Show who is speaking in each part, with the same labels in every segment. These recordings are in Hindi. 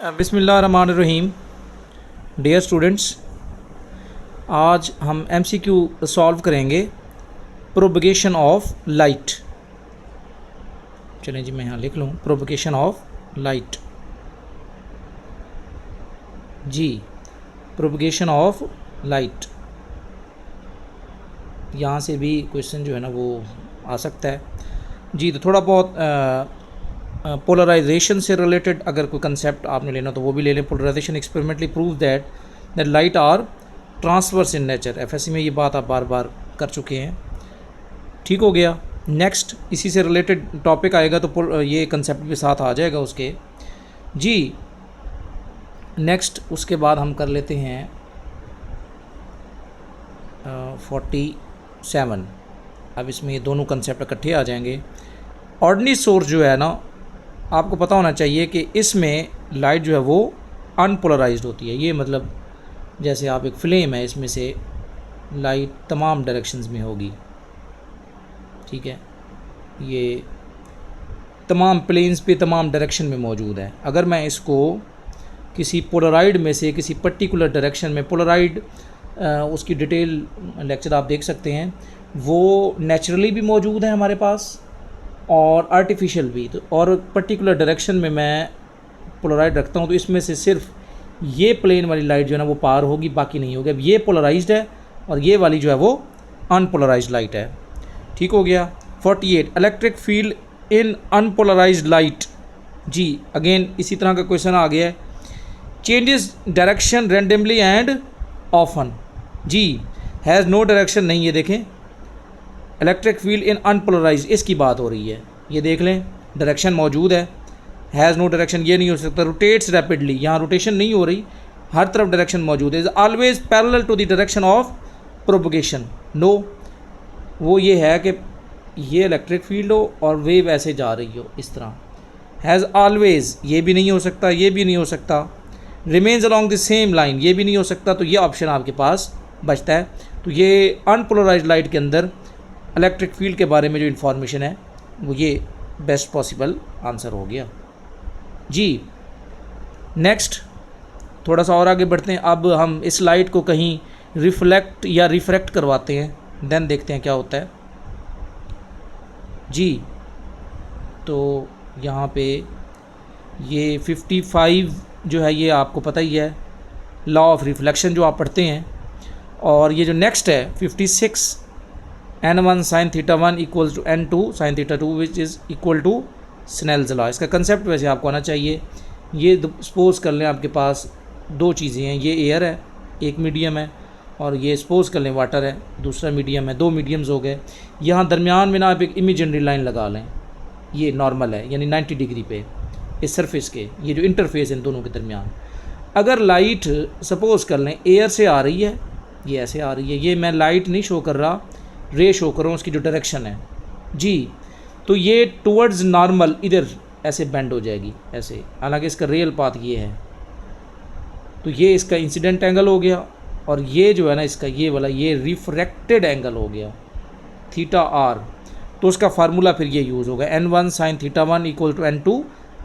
Speaker 1: बिस्मिल्लाहिर्रहमानिर्रहीम। डियर स्टूडेंट्स, आज हम MCQ सॉल्व करेंगे प्रोपगेशन ऑफ लाइट। चलें जी, मैं यहाँ लिख लूँ प्रोपगेशन ऑफ लाइट। जी, प्रोपगेशन ऑफ लाइट, यहाँ से भी क्वेश्चन जो है ना वो आ सकता है जी। तो थोड़ा बहुत पोलराइजेशन से रिलेटेड अगर कोई कंसेप्ट आपने लेना तो वो भी ले लें। Polarisation experimentally prove that light are transverse in nature. FSC में ये बात आप बार बार कर चुके हैं। ठीक हो गया। नेक्स्ट इसी से रिलेटेड टॉपिक आएगा तो ये कंसेप्ट भी साथ आ जाएगा उसके जी। नेक्स्ट उसके बाद हम कर लेते हैं 47। अब इसमें ये दोनों कंसेप्ट इकट्ठे आ जाएंगे। ऑर्डिनरी सोर्स जो है ना, आपको पता होना चाहिए कि इसमें लाइट जो है वो अनपोलराइज्ड होती है। ये मतलब जैसे आप एक फ्लेम है, इसमें से लाइट तमाम डायरेक्शंस में होगी। ठीक है, ये तमाम प्लेन्स पे तमाम डायरेक्शन में मौजूद है। अगर मैं इसको किसी पोलराइड में से किसी पर्टिकुलर डायरेक्शन में पोलराइड, उसकी डिटेल लेक्चर आप देख सकते हैं, वो नेचुरली भी मौजूद है हमारे पास और आर्टिफिशियल भी। तो और पर्टिकुलर डायरेक्शन में मैं पोलराइड रखता हूँ तो इसमें से सिर्फ ये प्लेन वाली लाइट जो है ना वो पार होगी, बाकी नहीं होगी। अब ये पोलराइज्ड है और ये वाली जो है वो अनपोलराइज्ड लाइट है। ठीक हो गया। 48 electric field in unpolarised light. जी, अगेन इसी तरह का क्वेश्चन आ गया है। Changes direction randomly and often. जी, हैज़ नो डायरेक्शन नहीं। ये देखें, इलेक्ट्रिक फील्ड इन अनपोलराइज्ड, इसकी बात हो रही है। ये देख लें, डायरेक्शन मौजूद है। हैज़ नो डायरेक्शन ये नहीं हो सकता। रोटेट्स रैपिडली, यहाँ रोटेशन नहीं हो रही, हर तरफ डायरेक्शन मौजूद है। Is always parallel to the direction of propagation. No, वो ये है कि ये इलेक्ट्रिक फील्ड हो और वेव ऐसे जा रही हो इस तरह। हैज़ ऑलवेज ये भी नहीं हो सकता, ये भी नहीं हो सकता। Remains along the same line, ये भी नहीं हो सकता। तो ये ऑप्शन आपके पास बचता है। तो ये अनपोलराइज्ड लाइट के अंदर इलेक्ट्रिक फील्ड के बारे में जो इन्फॉर्मेशन है वो ये बेस्ट पॉसिबल आंसर हो गया जी। नेक्स्ट थोड़ा सा और आगे बढ़ते हैं। अब हम इस लाइट को कहीं रिफ्लेक्ट या रिफ्रैक्ट करवाते हैं, देन देखते हैं क्या होता है जी। तो यहाँ पे ये 55 जो है ये आपको पता ही है, लॉ ऑफ रिफ्लेक्शन जो आप पढ़ते हैं। और ये जो नेक्स्ट है 56, n1 sin θ1 equals to n2 sin θ2 which is equal to Snell's law. इसका कंसेप्ट वैसे आपको आना चाहिए। ये सपोज़ कर लें आपके पास दो चीज़ें हैं, ये एयर है, एक मीडियम है, और ये सपोज़ कर लें वाटर है, दूसरा मीडियम है। दो मीडियम्स हो गए। यहाँ दरमियान में ना आप एक इमेजिनरी लाइन लगा लें, ये नॉर्मल है यानी 90 डिग्री पे इस सरफेस के, ये जो इंटरफेस है इन दोनों के दरमियान। अगर लाइट सपोज़ कर लें एयर से आ रही है, ये ऐसे आ रही है, ये मैं लाइट नहीं शो कर रहा, रे शो कर रहा हूँ, उसकी जो डायरेक्शन है जी। तो ये टुवर्ड्स नॉर्मल इधर ऐसे बेंड हो जाएगी ऐसे, हालांकि इसका रियल पाथ ये है। तो ये इसका इंसिडेंट एंगल हो गया, और ये जो है ना इसका ये वाला ये रिफ्रैक्टेड एंगल हो गया θr। तो उसका फार्मूला फिर ये यूज़ होगा, n1 sin θ1 equal to n2।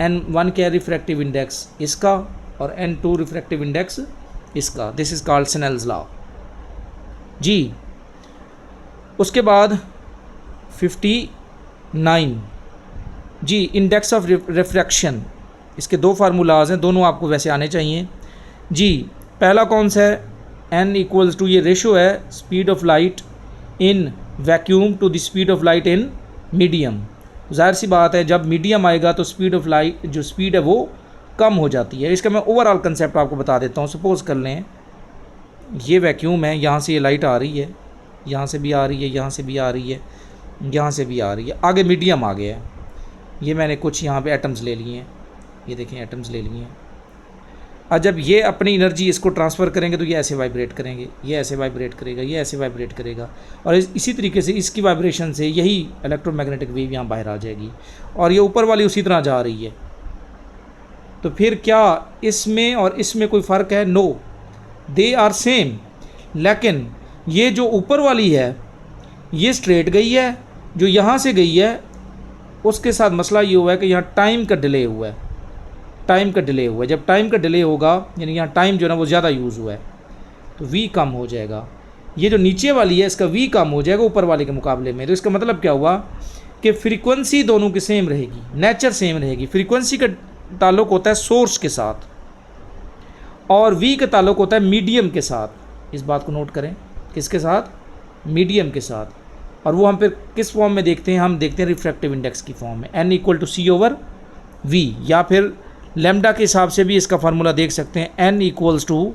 Speaker 1: n1 क्या रिफ्रैक्टिव इंडेक्स इसका और n2 रिफ्रैक्टिव इंडेक्स इसका। This is called Snell's law जी। उसके बाद 59 जी, इंडेक्स ऑफ रिफ्रैक्शन। इसके दो फार्मूलाज हैं, दोनों आपको वैसे आने चाहिए जी। पहला कौन सा है, n इक्वल्स टू, ये रेशो है speed of light in vacuum to the speed of light in medium. जाहिर सी बात है जब मीडियम आएगा तो स्पीड ऑफ लाइट जो स्पीड है वो कम हो जाती है। इसका मैं ओवरऑल कंसेप्ट आपको बता देता हूँ। सपोज़ कर लें ये वैक्यूम है, यहाँ से ये लाइट आ रही है, यहाँ से भी आ रही है, यहाँ से भी आ रही है, यहाँ से भी आ रही है, आगे मीडियम आ गया है। ये मैंने कुछ यहाँ पे एटम्स ले लिए हैं, ये देखें एटम्स ले लिए हैं। और जब ये अपनी एनर्जी इसको ट्रांसफ़र करेंगे तो ये ऐसे वाइब्रेट करेंगे, ये ऐसे वाइब्रेट करेगा, ये ऐसे वाइब्रेट करेगा, और इसी तरीके से इसकी वाइब्रेशन से यही इलेक्ट्रोमैग्नेटिक वेव यहाँ बाहर आ जाएगी, और ये ऊपर वाली उसी तरह जा रही है। तो फिर क्या इसमें और इसमें कोई फ़र्क है? No, they are same. लेकिन ये जो ऊपर वाली है ये स्ट्रेट गई है, जो यहाँ से गई है उसके साथ मसला ये हुआ है कि यहाँ टाइम का डिले हुआ है। टाइम का डिले हुआ है। जब टाइम का डिले होगा यानी यहाँ टाइम जो है ना वो ज़्यादा यूज़ हुआ है तो v कम हो जाएगा। ये जो नीचे वाली है इसका v कम हो जाएगा ऊपर वाले के मुकाबले में। तो इसका मतलब क्या हुआ कि फ्रीक्वेंसी दोनों की सेम रहेगी, नेचर सेम रहेगी। फ्रीक्वेंसी का ताल्लुक होता है सोर्स के साथ और v का ताल्लुक होता है मीडियम के साथ। इस बात को नोट करें, किसके साथ? मीडियम के साथ। और वो हम फिर किस फॉर्म में देखते हैं? हम देखते हैं रिफ्रैक्टिव इंडेक्स की फॉर्म में, n = c/v, या फिर लैम्डा के हिसाब से भी इसका फार्मूला देख सकते हैं, n =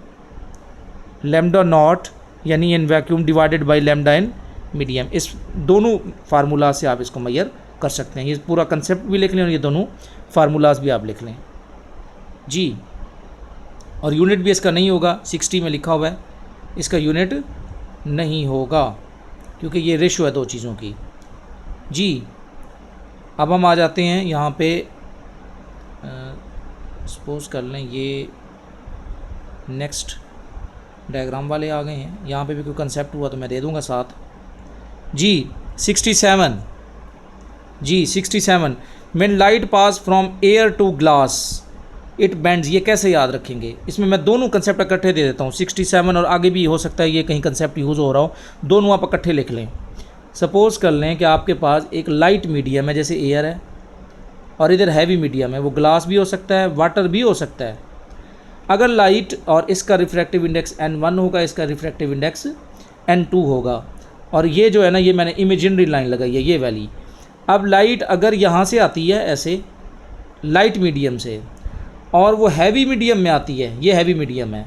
Speaker 1: λ0 यानी in vacuum divided by lambda in medium. इस दोनों फार्मूला से आप इसको मेजर कर सकते हैं। ये पूरा कंसेप्ट भी लिख लें और ये दोनों फार्मूलाज भी आप लिख लें जी। और यूनिट भी इसका नहीं होगा, 60 में लिखा हुआ है, इसका यूनिट नहीं होगा क्योंकि ये रेशो है दो चीज़ों की जी। अब हम आ जाते हैं यहाँ पे, सपोज़ कर लें ये नेक्स्ट डायग्राम वाले आ गए हैं। यहाँ पे भी कोई कंसेप्ट हुआ तो मैं दे दूँगा साथ जी। 67 जी, 67 when light pass from air to glass it bends. ये कैसे याद रखेंगे? इसमें मैं दोनों कंसेप्ट इकट्ठे दे देता हूँ, 67 और आगे भी हो सकता है ये कहीं कंसेप्ट यूज़ हो रहा हो, दोनों आप इकट्ठे लिख लें। सपोज़ कर लें कि आपके पास एक लाइट मीडियम है जैसे एयर है और इधर हैवी मीडियम है, वो ग्लास भी हो सकता है, वाटर भी हो सकता है। अगर लाइट और इसका रिफ्रैक्टिव इंडेक्स n1 होगा, इसका रिफ्रैक्टिव इंडेक्स n2 होगा। और ये जो है ना, ये मैंने इमेजिनरी लाइन लगाई है, ये वाली। अब लाइट अगर यहाँ से आती है ऐसे लाइट मीडियम से और वो हैवी मीडियम में आती है, ये हैवी मीडियम है,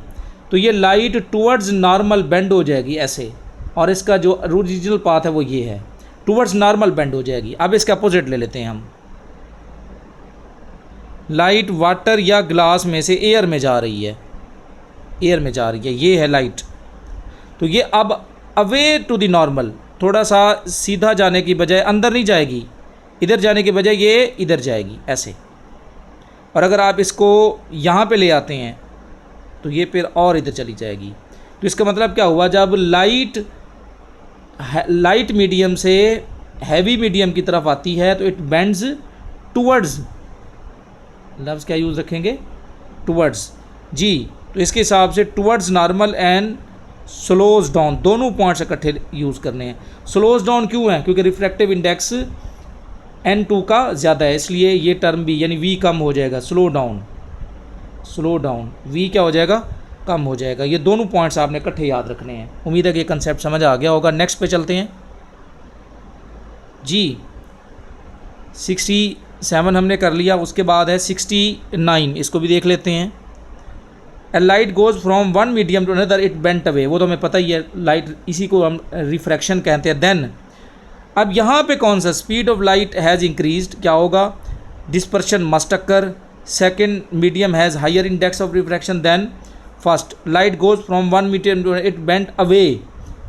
Speaker 1: तो ये लाइट टुवर्ड्स नॉर्मल बेंड हो जाएगी ऐसे, और इसका जो ओरिजिनल पाथ है वो ये है, टुवर्ड्स नॉर्मल बेंड हो जाएगी। अब इसका अपोजिट ले लेते हैं हम, लाइट वाटर या ग्लास में से एयर में जा रही है, एयर में जा रही है, ये है लाइट। तो ये अब अवे टू द नॉर्मल, थोड़ा सा सीधा जाने की बजाय अंदर नहीं जाएगी, इधर जाने के बजाय ये इधर जाएगी ऐसे। और अगर आप इसको यहाँ पे ले आते हैं तो ये फिर और इधर चली जाएगी। तो इसका मतलब क्या हुआ? जब लाइट मीडियम से हैवी मीडियम की तरफ आती है तो इट बेंड्स टुवर्ड्स, लफ्ज़ क्या यूज़ रखेंगे? टुवर्ड्स जी। तो इसके हिसाब से towards normal and slows down, दोनों पॉइंट्स इकट्ठे यूज़ करने हैं। स्लोज डाउन क्यों है? क्योंकि रिफ्रैक्टिव इंडेक्स n2 का ज़्यादा है, इसलिए ये टर्म भी यानी v कम हो जाएगा। Slow down, slow down, v क्या हो जाएगा? कम हो जाएगा। ये दोनों पॉइंट्स आपने इकट्ठे याद रखने हैं। उम्मीद है कि ये कंसेप्ट समझ आ गया होगा। नेक्स्ट पे चलते हैं जी। 67 हमने कर लिया, उसके बाद है 69, इसको भी देख लेते हैं। A light goes from one medium to another it bent away, वो तो हमें पता ही है, लाइट इसी को हम रिफ्रैक्शन कहते हैं। देन अब यहाँ पे कौन सा? Speed of light has increased, क्या होगा? Dispersion must occur. Second medium has higher index of refraction than first. Light goes from one medium to it bent away.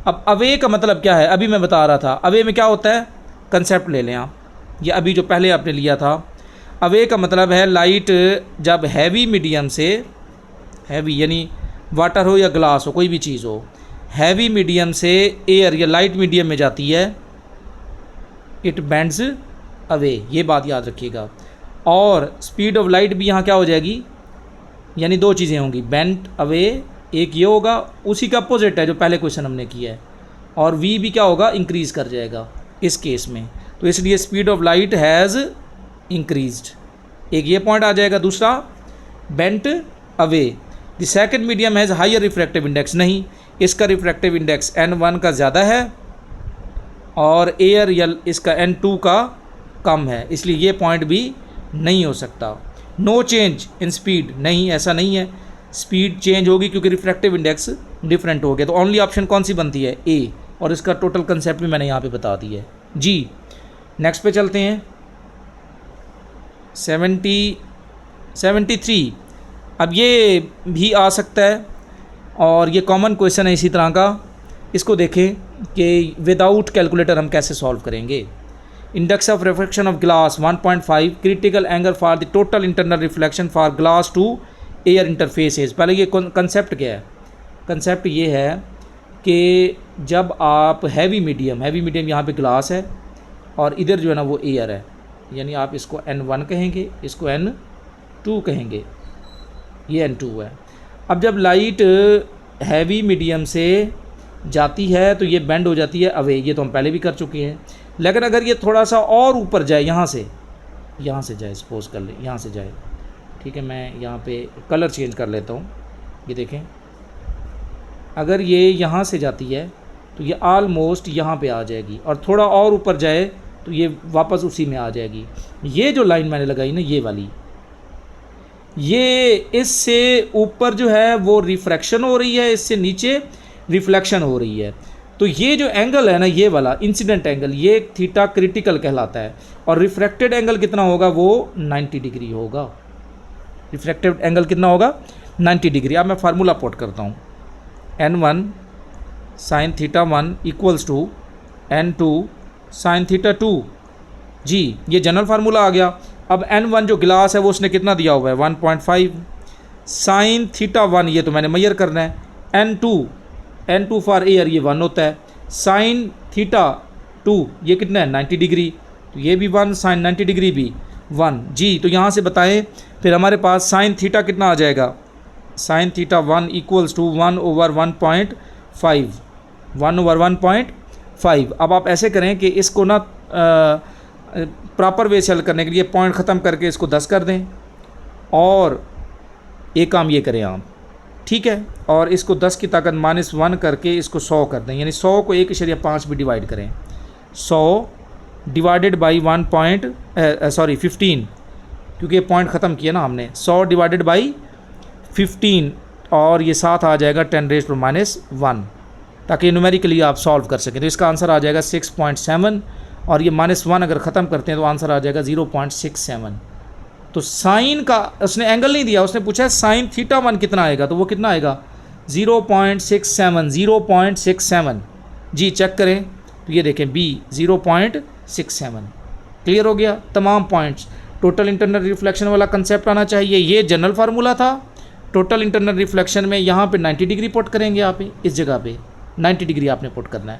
Speaker 1: अब अवे का मतलब क्या है? अभी मैं बता रहा था, अवे में क्या होता है? कंसेप्ट ले लें आप, ये अभी जो पहले आपने लिया था। अवे का मतलब है लाइट जब हैवी मीडियम से, हैवी यानी वाटर हो या ग्लास हो, कोई भी चीज़ हो, हैवी मीडियम से एयर या लाइट मीडियम में जाती है, इट बेंड्स अवे, ये बात याद रखिएगा। और स्पीड ऑफ लाइट भी यहाँ क्या हो जाएगी? यानी दो चीज़ें होंगी, बेंट अवे एक ये होगा, उसी का अपोजिट है जो पहले क्वेश्चन हमने किया है, और वी भी क्या होगा? इंक्रीज़ कर जाएगा इस केस में। तो इसलिए speed of light has increased, एक ये पॉइंट आ जाएगा। दूसरा bent away. The second medium has higher refractive index, नहीं, इसका रिफ्रैक्टिव इंडेक्स n1 का ज़्यादा है और एयर या इसका n2 का कम है, इसलिए ये पॉइंट भी नहीं हो सकता। नो चेंज इन स्पीड, नहीं, ऐसा नहीं है, स्पीड चेंज होगी क्योंकि रिफ्रैक्टिव इंडेक्स डिफरेंट हो गया। तो ओनली ऑप्शन कौन सी बनती है? ए, और इसका टोटल कंसेप्ट भी मैंने यहाँ पे बता दिया है जी। नेक्स्ट पे चलते हैं 73। अब ये भी आ सकता है और ये कॉमन क्वेश्चन है इसी तरह का। इसको देखें कि विदाउट कैलकुलेटर हम कैसे सॉल्व करेंगे। Index of refraction of glass 1.5, critical angle for the total internal reflection for glass to air interfaces. पहले ये कंसेप्ट क्या है? कंसेप्ट ये है कि जब आप हैवी मीडियम यहाँ पे ग्लास है और इधर जो है ना वो एयर है, यानी आप इसको n1 कहेंगे, इसको n2 2 कहेंगे, ये N2 है। अब जब लाइट हैवी मीडियम से जाती है तो ये बेंड हो जाती है अवे, ये तो हम पहले भी कर चुके हैं। लेकिन अगर ये थोड़ा सा और ऊपर जाए, यहाँ से जाए, सपोज कर ले यहाँ से जाए, ठीक है, मैं यहाँ पे कलर चेंज कर लेता हूँ। ये देखें, अगर ये यहाँ से जाती है तो ये ऑलमोस्ट यहाँ पे आ जाएगी, और थोड़ा और ऊपर जाए तो ये वापस उसी में आ जाएगी। ये जो लाइन मैंने लगाई ना, ये वाली, ये इससे ऊपर जो है वो रिफ्रैक्शन हो रही है, इससे नीचे रिफ्लेक्शन हो रही है। तो ये जो एंगल है ना, ये वाला इंसिडेंट एंगल, ये थीटा क्रिटिकल कहलाता है, और रिफ्रैक्टेड एंगल कितना होगा, वो 90 डिग्री होगा। रिफ्रैक्टेड एंगल कितना होगा, 90 डिग्री। अब मैं फार्मूला पुट करता हूँ, N1 sine theta 1 equals to N2 sine theta 2। जी, ये जनरल फार्मूला आ गया। अब N1 जो गिलास है वो उसने कितना दिया हुआ है, 1.5 साइन थीटा 1, ये तो मैंने मेजर करना है। N2 फॉर एयर, ये 1 होता है। साइन थीटा 2 ये कितना है, 90 डिग्री, तो ये भी 1, साइन 90 डिग्री भी 1। जी, तो यहाँ से बताएं फिर हमारे पास साइन थीटा कितना आ जाएगा, साइन थीटा 1 इक्वल्स टू 1/1.5, 1/1.5। अब आप ऐसे करें कि इसको ना प्रॉपर वे से हल करने के लिए पॉइंट ख़त्म करके इसको 10 कर दें, और एक काम ये करें आप, ठीक है, और इसको 10 की ताकत -1 करके इसको 100 कर दें, यानी 100 को 1.5 भी डिवाइड करें। 100 डिवाइडेड बाई 15, क्योंकि ये पॉइंट ख़त्म किया ना हमने। 100 डिवाइडेड बाई 15, और ये साथ आ जाएगा 10⁻⁻1, ताकि न्यूमेरिकली आप सॉल्व कर सकें। तो इसका आंसर आ जाएगा 6.7, और ये -1 अगर ख़त्म करते हैं तो आंसर आ जाएगा 0.67। तो साइन का उसने एंगल नहीं दिया, उसने पूछा है साइन थीटा 1 कितना आएगा, तो वो कितना आएगा, 0.67। जी, चेक करें तो ये देखें B 0.67। क्लियर हो गया तमाम पॉइंट्स। टोटल इंटरनल रिफ्लेक्शन वाला कंसेप्ट आना चाहिए। ये जनरल फार्मूला था। टोटल इंटरनल रिफ्लेक्शन में यहाँ पे 90 डिग्री पुट करेंगे आप, इस जगह पे 90 डिग्री आपने पुट करना है।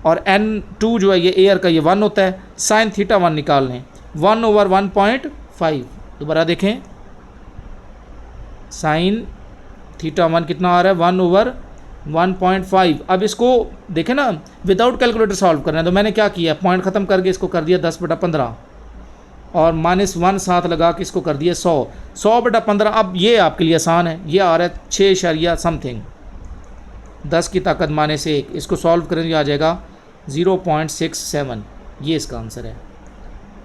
Speaker 1: और N2 जो है ये एयर का, ये 1 होता है। साइन थीटा 1 निकाल लें, 1/1.5। दोबारा देखें, साइन थीटा 1 कितना आ रहा है, 1/1.5। अब इसको देखें ना, विदाउट कैलकुलेटर सॉल्व करना है, तो मैंने क्या किया, पॉइंट ख़त्म करके इसको कर दिया 10/15, और -1 साथ लगा के इसको कर दिया 100। 100/15। अब ये आपके लिए आसान है, ये आ रहा है 6 समथिंग, 10 की ताकत -1। इसको सॉल्व करें तो आ जाएगा 0.67। ये इसका आंसर है,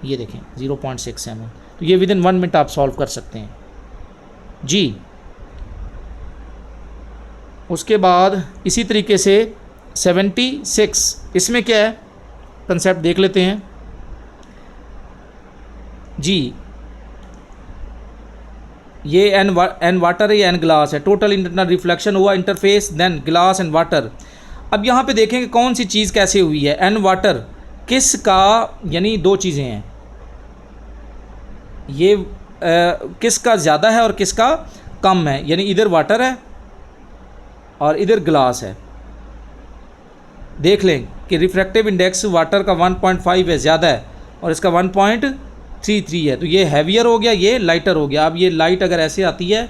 Speaker 1: ये देखें 0.67। तो ये विदिन 1 मिनट आप सॉल्व कर सकते हैं। जी, उसके बाद इसी तरीके से 76, इसमें क्या है कंसेप्ट देख लेते हैं। जी, ये एन वाटर है, ये एन ग्लास है। टोटल इंटरनल रिफ्लेक्शन हुआ interface, then glass and water. अब यहाँ पे देखेंगे कौन सी चीज़ कैसे हुई है। एन वाटर किसका, यानी 2 चीज़ें हैं, ये किसका ज़्यादा है और किसका कम है, यानी इधर वाटर है और इधर ग्लास है। देख लें कि रिफ्रैक्टिव इंडेक्स वाटर का 1.5 है, ज़्यादा है, और इसका 1.33 है। तो ये हैवियर हो गया, ये लाइटर हो गया। अब ये लाइट अगर ऐसे आती है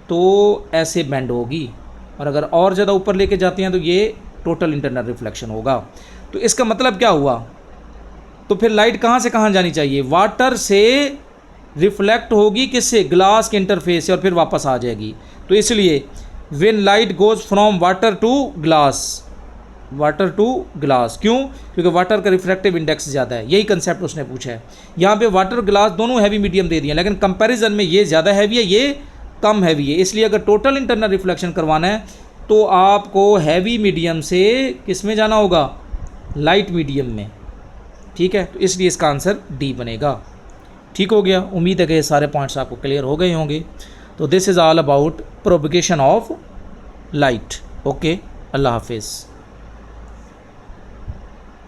Speaker 1: तो ऐसे बेंड होगी, और अगर और ज़्यादा ऊपर लेके जाते हैं तो ये टोटल इंटरनल रिफ्लेक्शन होगा। तो इसका मतलब क्या हुआ, तो फिर लाइट कहाँ से कहाँ जानी चाहिए, वाटर से रिफ्लेक्ट होगी, किससे, ग्लास के इंटरफेस से, और फिर वापस आ जाएगी। तो इसलिए when light goes from water to glass, क्यों, क्योंकि वाटर का रिफ्रैक्टिव इंडेक्स ज़्यादा है। यही कंसेप्ट उसने पूछा है। यहाँ पे वाटर ग्लास दोनों हैवी मीडियम दे दिए, लेकिन कंपैरिजन में ये ज़्यादा हैवी है, ये कम हैवी है। इसलिए अगर टोटल इंटरनल रिफ्लेक्शन करवाना है तो आपको हैवी मीडियम से किस में जाना होगा, लाइट मीडियम में। ठीक है, तो इसलिए इसका आंसर डी बनेगा। ठीक हो गया, उम्मीद है कि ये सारे पॉइंट्स आपको क्लियर हो गए होंगे। तो this is all about propagation of light. Okay, अल्लाह हाफिज़।